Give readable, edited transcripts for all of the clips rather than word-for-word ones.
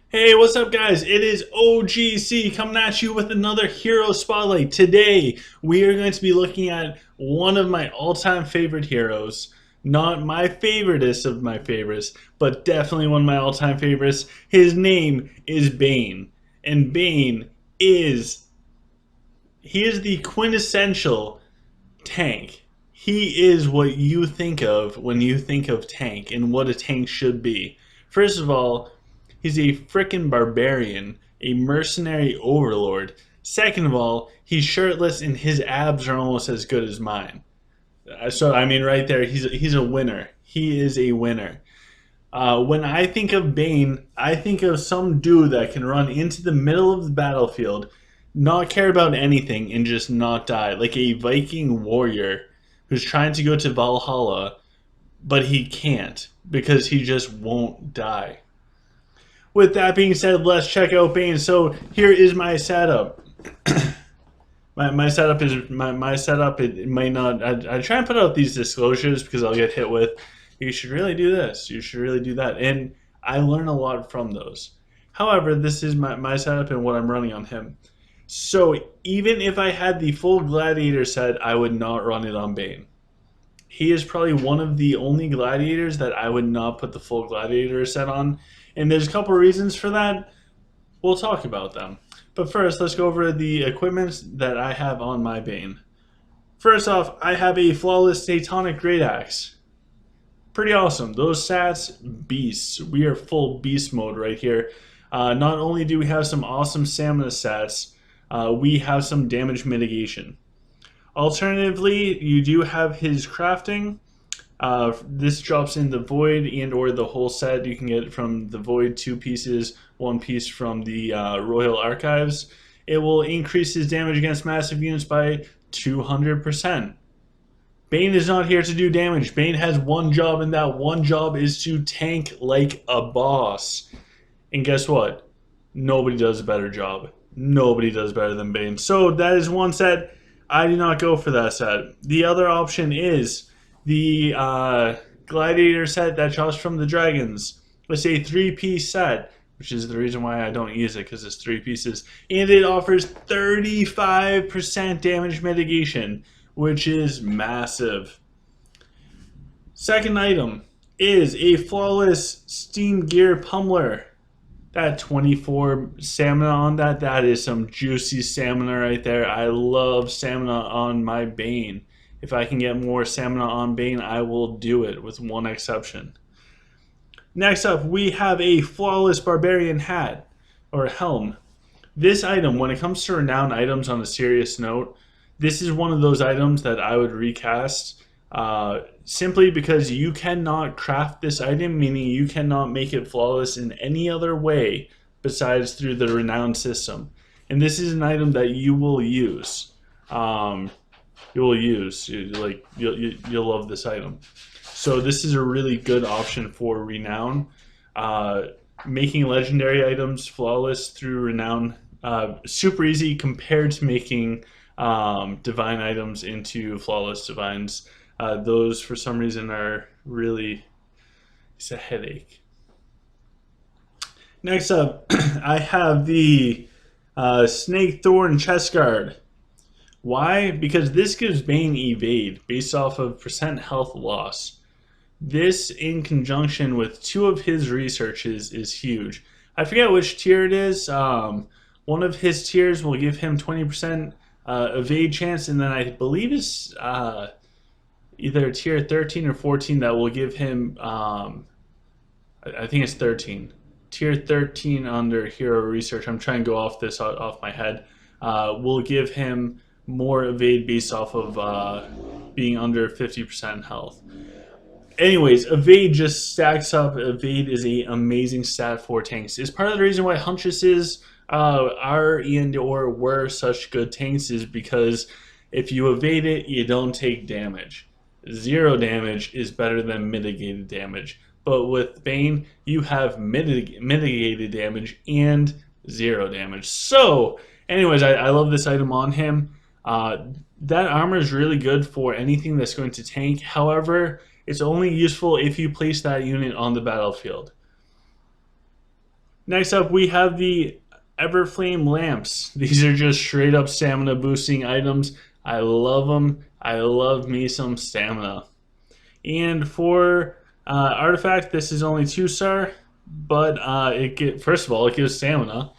Hey, what's up, guys? It is OGC coming at you with another Hero Spotlight. Today, we are going to be looking at one of my all time favorite heroes. Not my favoriteest of my favorites, but definitely one of my all time favorites. His name is Bane. And Bane is. He is the quintessential tank. He is what you think of when you think of tank and what a tank should be. First of all, he's a frickin' barbarian, a mercenary overlord. Second of all, he's shirtless and his abs are almost as good as mine. So I mean, right there, he's a winner. He is a winner. When I think of Bane, I think of some dude that can run into the middle of the battlefield, not care about anything, and just not die. Like a Viking warrior who's trying to go to Valhalla, but he can't because he just won't die. With that being said, let's check out Bane. So here is my setup. My setup is my setup. It might not. I try and put out these disclosures because I'll get hit with. You should really do this. You should really do that, and I learn a lot from those. However, this is my setup and what I'm running on him. So even if I had the full Gladiator set, I would not run it on Bane. He is probably one of the only gladiators that I would not put the full gladiator set on. And there's a couple reasons for that. We'll talk about them. But first, let's go over the equipment that I have on my Bane. First off, I have a flawless Satanic Great Axe. Pretty awesome. Those stats, beasts. We are full beast mode right here. Not only do we have some awesome stamina stats, we have some damage mitigation. Alternatively, you do have his crafting. This drops in the Void and or the whole set. You can get it from the Void, 2 pieces, 1 piece from the Royal Archives. It will increase his damage against massive units by 200%. Bane is not here to do damage. Bane has one job, and that one job is to tank like a boss. And guess what? Nobody does a better job. Nobody does better than Bane. So that is one set. I do not go for that set. The other option is the Gladiator set that drops from the Dragons. It's a 3-piece set, which is the reason why I don't use it, because it's 3 pieces. And it offers 35% damage mitigation, which is massive. Second item is a flawless Steam Gear Pummeler. That 24 stamina on that is some juicy stamina right there. I love stamina on my Bane. If I can get more stamina on Bane, I will do it, with one exception. Next up, we have a flawless Barbarian hat, or helm. This item, when it comes to renowned items on a serious note, this is one of those items that I would recast. Simply because you cannot craft this item, meaning you cannot make it flawless in any other way besides through the renowned system. And this is an item that you will use. You will use. You'll love this item. So this is a really good option for renown. Making legendary items flawless through renown, super easy compared to making divine items into flawless divines. Those, for some reason, are really, it's a headache. Next up, I have the Snake Thorn Chest Guard. Why? Because this gives Bane evade based off of percent health loss. This, in conjunction with 2 of his researches, is huge. I forget which tier it is. One of his tiers will give him 20% evade chance, and then I believe it's either tier 13 or 14 that will give him, I think it's 13. Tier 13 under hero research, I'm trying to go off this off my head, will give him more evade based off of being under 50% health. Anyways, evade just stacks up. Evade is an amazing stat for tanks. It's part of the reason why Huntresses are and or were such good tanks, is because if you evade it, you don't take damage. 0 damage is better than mitigated damage. But with Bane, you have mitigated damage and 0 damage. So, anyways, I love this item on him. That armor is really good for anything that's going to tank. However, it's only useful if you place that unit on the battlefield. Next up, we have the Everflame lamps. These are just straight up stamina boosting items. I love them. I love me some stamina. And for artifact, this is only 2-star, but first of all, it gives stamina.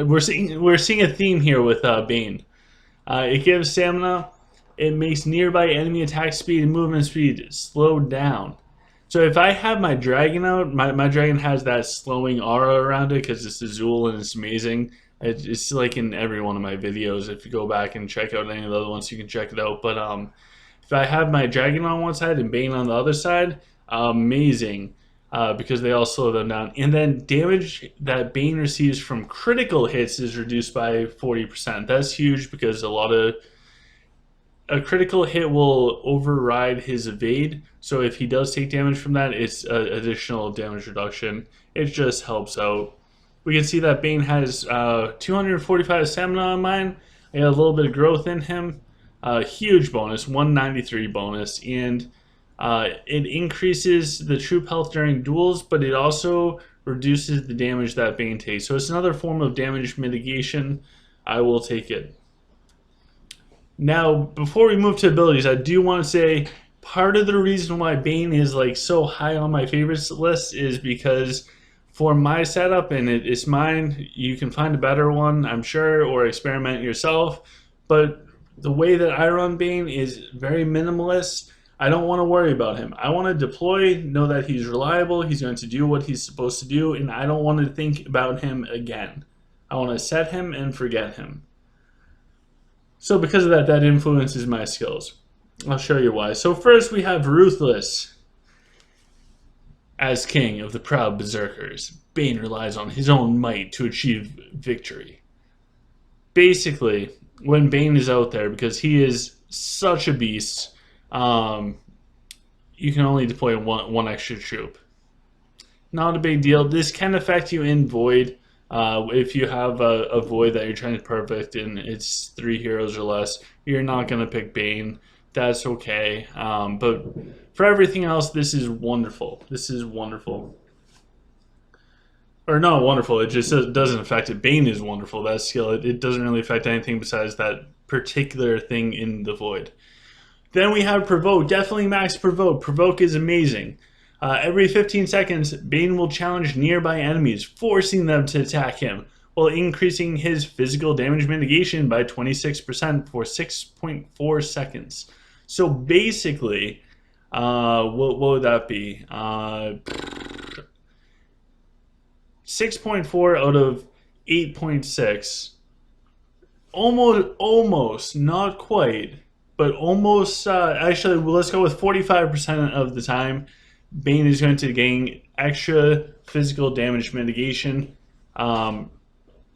We're seeing a theme here with Bane. It gives stamina. It makes nearby enemy attack speed and movement speed slow down. So if I have my dragon out, my dragon has that slowing aura around it because it's Azul and it's amazing. It's like in every one of my videos. If you go back and check out any of the other ones, you can check it out. But if I have my dragon on one side and Bane on the other side, amazing. Because they all slow them down. And then damage that Bane receives from critical hits is reduced by 40%. That's huge because a critical hit will override his evade. So if he does take damage from that, it's additional damage reduction. It just helps out. We can see that Bane has 245 stamina on mine. I got a little bit of growth in him. Huge bonus, 193 bonus, and it increases the troop health during duels, but it also reduces the damage that Bane takes. So it's another form of damage mitigation. I will take it. Now, before we move to abilities, I do want to say part of the reason why Bane is like so high on my favorites list is because for my setup, and it's mine, you can find a better one, I'm sure, or experiment yourself. But the way that I run Bane is very minimalist. I don't want to worry about him. I want to deploy, know that he's reliable, he's going to do what he's supposed to do, and I don't want to think about him again. I want to set him and forget him. So because of that, that influences my skills. I'll show you why. So first we have Ruthless. As king of the proud berserkers, Bane relies on his own might to achieve victory. Basically, when Bane is out there, because he is such a beast, you can only deploy one extra troop. Not a big deal. This can affect you in Void. If you have a Void that you're trying to perfect and it's 3 heroes or less, you're not going to pick Bane. That's okay. But for everything else, this is wonderful. This is wonderful. Or not wonderful, it just doesn't affect it. Bane is wonderful, that skill. It doesn't really affect anything besides that particular thing in the Void. Then we have Provoke. Definitely max Provoke. Provoke is amazing. Every 15 seconds, Bane will challenge nearby enemies, forcing them to attack him, while increasing his physical damage mitigation by 26% for 6.4 seconds. So basically, what would that be? 6.4 out of 8.6. Almost, not quite, but almost. Actually, let's go with 45% of the time. Bane is going to gain extra physical damage mitigation.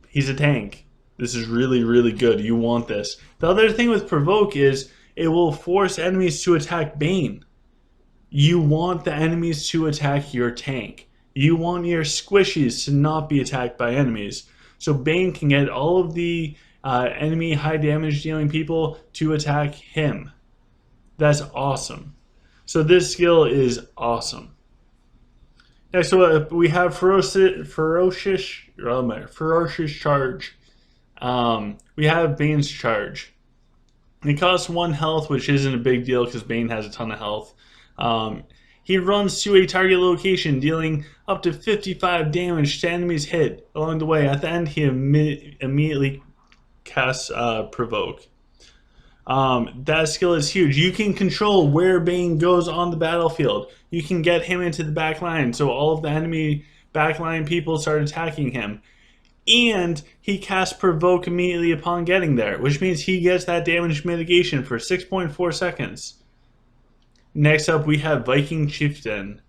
He's a tank. This is really, really good. You want this. The other thing with Provoke is it will force enemies to attack Bane. You want the enemies to attack your tank. You want your squishies to not be attacked by enemies. So Bane can get all of the enemy high damage dealing people to attack him. That's awesome. So this skill is awesome. Next, so we have ferocious charge. We have Bane's charge. It costs 1 health, which isn't a big deal because Bane has a ton of health. He runs to a target location, dealing up to 55 damage to enemies hit along the way. At the end, he immediately casts Provoke. That skill is huge. You can control where Bane goes on the battlefield. You can get him into the back line, so all of the enemy backline people start attacking him. And he casts Provoke immediately upon getting there, which means he gets that damage mitigation for 6.4 seconds. Next up, we have Viking Chieftain.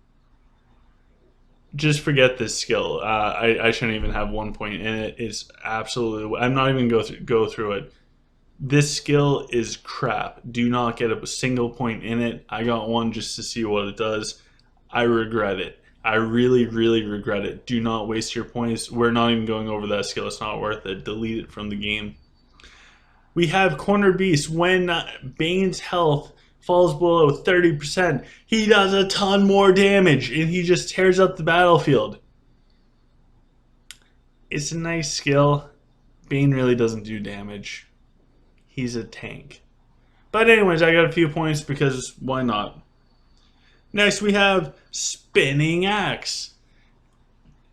Just forget this skill. I shouldn't even have 1 point in it. It's absolutely... I'm not even go through it. This skill is crap. Do not get a single point in it. I got 1 just to see what it does. I regret it. I really, really regret it. Do not waste your points. We're not even going over that skill. It's not worth it. Delete it from the game. We have Corner Beast. When Bane's health falls below 30%, he does a ton more damage, and he just tears up the battlefield. It's a nice skill. Bane really doesn't do damage. He's a tank. But anyways, I got a few points because why not? Next we have Spinning Axe.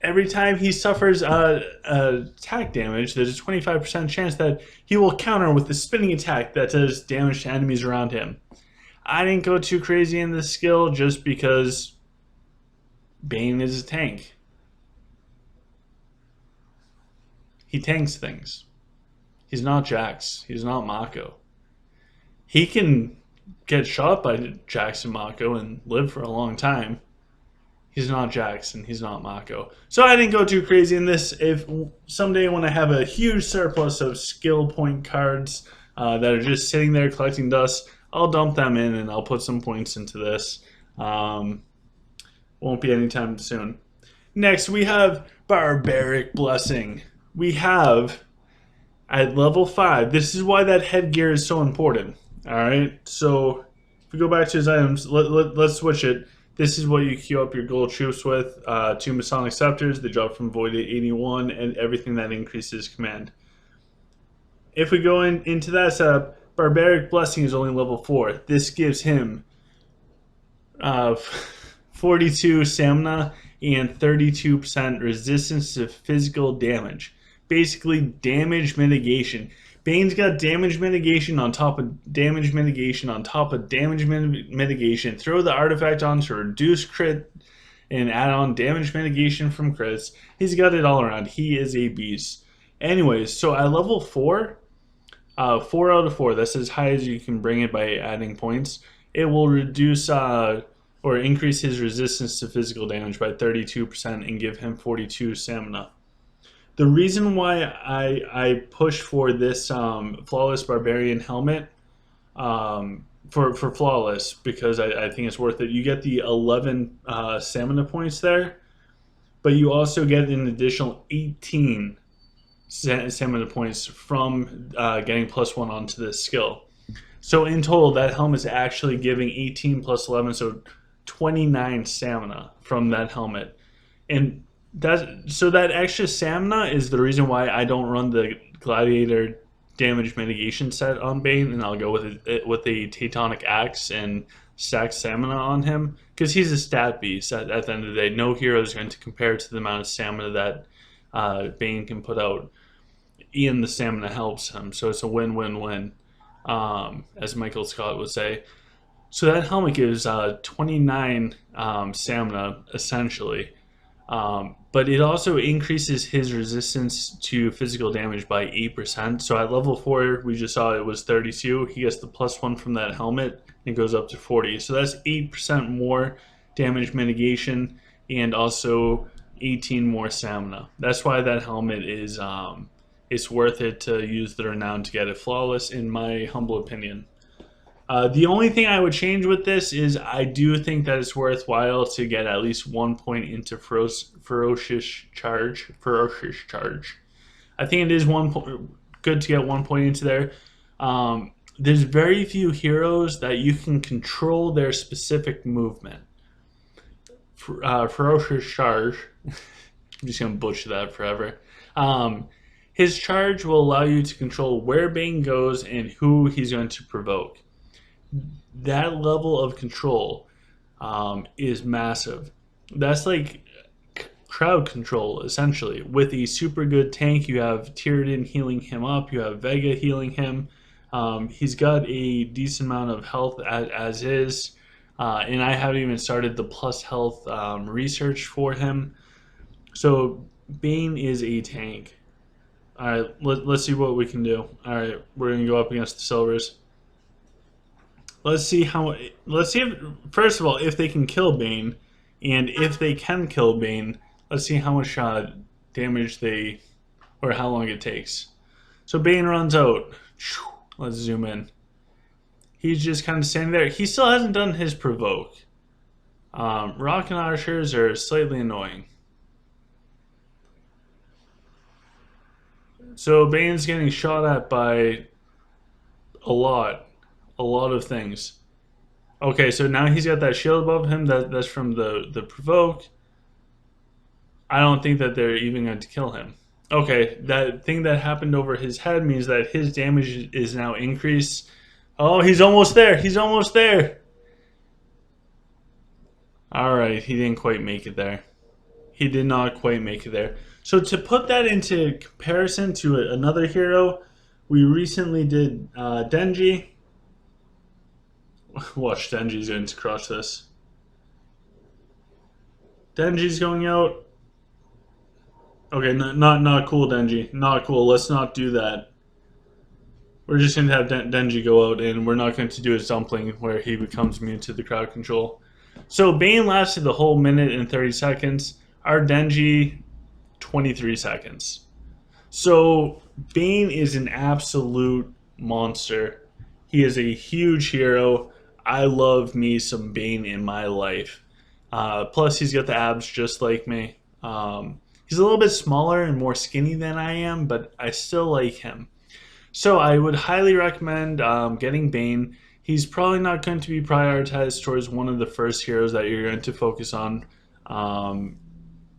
Every time he suffers attack damage, there's a 25% chance that he will counter with the spinning attack that does damage to enemies around him. I didn't go too crazy in this skill just because Bane is a tank. He tanks things. He's not Jax. He's not Mako. He can get shot by Jax and Mako and live for a long time. He's not Jackson. He's not Mako. So I didn't go too crazy in this. If someday when I have a huge surplus of skill point cards that are just sitting there collecting dust, I'll dump them in and I'll put some points into this. Won't be anytime soon. Next, we have Barbaric Blessing. We have, at level 5, this is why that headgear is so important. Alright, so if we go back to his items, let's switch it. This is what you queue up your gold troops with. 2 Masonic Scepters, they drop from Void to 81, and everything that increases command. If we go into that setup, Barbaric Blessing is only level 4. This gives him 42 stamina and 32% resistance to physical damage. Basically, damage mitigation. Bane's got damage mitigation on top of damage mitigation on top of damage mitigation. Throw the artifact on to reduce crit and add on damage mitigation from crits. He's got it all around. He is a beast. Anyways, so at level 4, 4 out of 4, that's as high as you can bring it by adding points. It will reduce or increase his resistance to physical damage by 32% and give him 42 stamina. The reason why I push for this Flawless Barbarian helmet for Flawless, because I think it's worth it. You get the 11 stamina points there, but you also get an additional 18 stamina points from getting +1 onto this skill. So in total, that helmet's actually giving 18 plus 11, so 29 stamina from that helmet. And that extra stamina is the reason why I don't run the Gladiator damage mitigation set on Bane, and I'll go with the Teutonic Axe and stack stamina on him, because he's a stat beast at the end of the day. No hero is going to compare to the amount of stamina that Bane can put out. Ian, the stamina helps him, so it's a win-win-win, as Michael Scott would say. So that helmet gives 29 stamina, essentially. But it also increases his resistance to physical damage by 8%. So at level 4, we just saw it was 32. He gets the +1 from that helmet, and it goes up to 40. So that's 8% more damage mitigation and also 18 more stamina. That's why that helmet is it's worth it to use the Renown to get it flawless, in my humble opinion. The only thing I would change with this is I do think that it's worthwhile to get at least 1 point into ferocious charge. I think it is good to get 1 point into there. There's very few heroes that you can control their specific movement. Ferocious charge. I'm just gonna butcher that forever. His charge will allow you to control where Bane goes and who he's going to provoke. That level of control is massive. That's like crowd control, essentially. With a super good tank, you have Tyradin healing him up, you have Vega healing him. He's got a decent amount of health as is, and I haven't even started the plus health research for him. So Bane is a tank. Alright, let's see what we can do. Alright, we're going to go up against the Silvers. Let's see if, first of all, if they can kill Bane, and if they can kill Bane, let's see how much damage or how long it takes. So Bane runs out. Let's zoom in. He's just kind of standing there. He still hasn't done his provoke. Rock and Archers are slightly annoying. So Bane's getting shot at by a lot of things. Okay, so now he's got that shield above him. That's from the provoke. I don't think that they're even going to kill him. Okay, that thing that happened over his head means that his damage is now increased. Oh, he's almost there. He's almost there. All right, he didn't quite make it there. He did not quite make it there. So to put that into comparison to another hero, we recently did Denji. Watch, Denji's going to crush this. Denji's going out. Okay, not cool, Denji. Not cool. Let's not do that. We're just going to have Denji go out, and we're not going to do a dumpling where he becomes immune to the crowd control. So Bane lasted the whole minute and 30 seconds. Our Denji, 23 seconds. So Bane is an absolute monster. He is a huge hero. I love me some Bane in my life. Plus, he's got the abs just like me. He's a little bit smaller and more skinny than I am, but I still like him. So I would highly recommend getting Bane. He's probably not going to be prioritized towards one of the first heroes that you're going to focus on.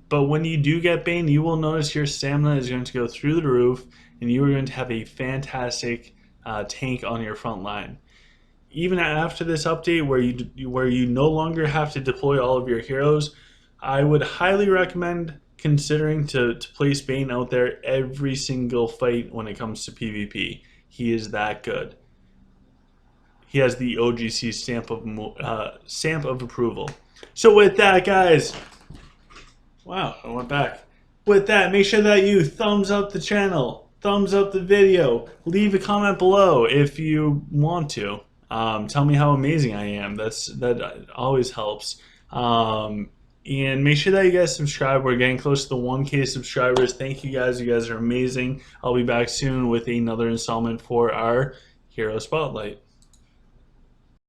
But when you do get Bane, you will notice your stamina is going to go through the roof, and you are going to have a fantastic tank on your front line. Even after this update, where you no longer have to deploy all of your heroes, I would highly recommend considering to place Bane out there every single fight when it comes to PvP. He is that good. He has the OGC stamp of approval. So with that, guys, wow, I went back. With that, make sure that you thumbs up the channel, thumbs up the video, leave a comment below if you want to. Tell me how amazing I am. That always helps. And make sure that you guys subscribe. We're getting close to the 1K subscribers. Thank you guys. You guys are amazing. I'll be back soon with another installment for our Hero Spotlight.